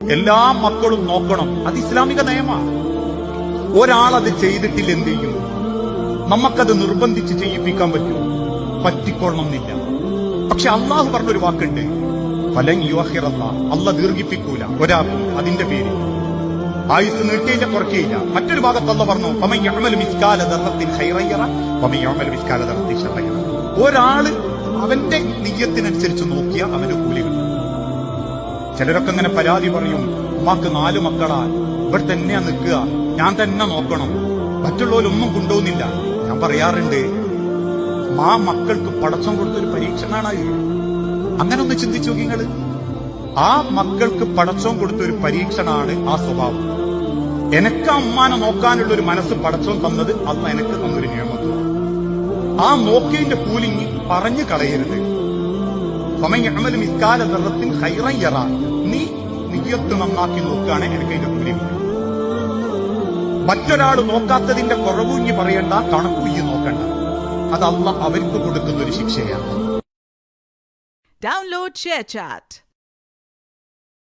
എല്ലാ മക്കളും നോക്കണം. അത് ഇസ്ലാമിക നയമാണ്. ഒരാളത് ചെയ്തിട്ടില്ല എന്ത് ചെയ്യും? നമുക്കത് നിർബന്ധിച്ച് ചെയ്യിപ്പിക്കാൻ പറ്റുമോ? പറ്റിക്കൊള്ളണമെന്നില്ല. പക്ഷെ അള്ളാഹു പറഞ്ഞൊരു വാക്കുണ്ട്, ഫലൻ യുഅഖിറല്ല, അള്ളാഹ് ദീർഘിപ്പിക്കൂല ഒരാൾക്കും അതിന്റെ പേര്. ആയുസ് നീട്ടിയില്ല, കുറയ്ക്കയില്ല. മറ്റൊരു ഭാഗത്ത് അള്ളാഹ് പറഞ്ഞു, ഫമൻ യഅമലു മിസ്കാല ദർറത്തിൻ ഖൈറൻ യറ വമൻ യഅമലു മിസ്കാല ദർറത്തിൻ ശർറൻ യറ. ഒരാള് അവന്റെ നിയ്യത്തിനനുസരിച്ച് നോക്കിയ അവന് കൂലി കിട്ടും. ചിലരൊക്കെ ഇങ്ങനെ പരാതി പറയും, ഉമ്മാക്ക് 4 മക്കളാ, ഇവിടെ തന്നെയാ നിൽക്കുക, ഞാൻ തന്നെ നോക്കണം, മറ്റുള്ളവരൊന്നും കൊണ്ടുപോകുന്നില്ല. ഞാൻ പറയാറുണ്ട്, മക്കൾക്ക് പടച്ചം കൊടുത്തൊരു പരീക്ഷണമാണ്. അങ്ങനെ ഒന്ന് ചിന്തിച്ചു നോക്കി നിങ്ങള്. ആ മക്കൾക്ക് പടച്ചോൻ കൊടുത്തൊരു പരീക്ഷണമാണ് ആ സ്വഭാവം. എനക്ക് ആ ഉമ്മാനെ നോക്കാനുള്ള ഒരു മനസ്സ് പടച്ചോൻ തന്നത് അല്ല എനിക്ക് തന്നൊരു നിയമത്വം. ആ നോക്കിയതിന്റെ കൂലിങ്ങി പറഞ്ഞു കളയരുത്. ഫമൻ യഅമലു മിസ്കാല ദർറത്തിൻ ഖൈറൻ യറ. നീ നിയ്യത്ത് നന്നാക്കി നോക്കുകയാണ്, എനിക്ക് അതിന്റെ കൂലി കിട്ടും. മറ്റൊരാൾ നോക്കാത്തതിന്റെ കുറവുഞ്ഞി പറയണ്ട, കണക്കുഞ്ഞി നോക്കണ്ട. അത് അല്ലാഹ് അവർക്ക് കൊടുക്കുന്ന ഒരു ശിക്ഷയാണ്. Download ShareChat.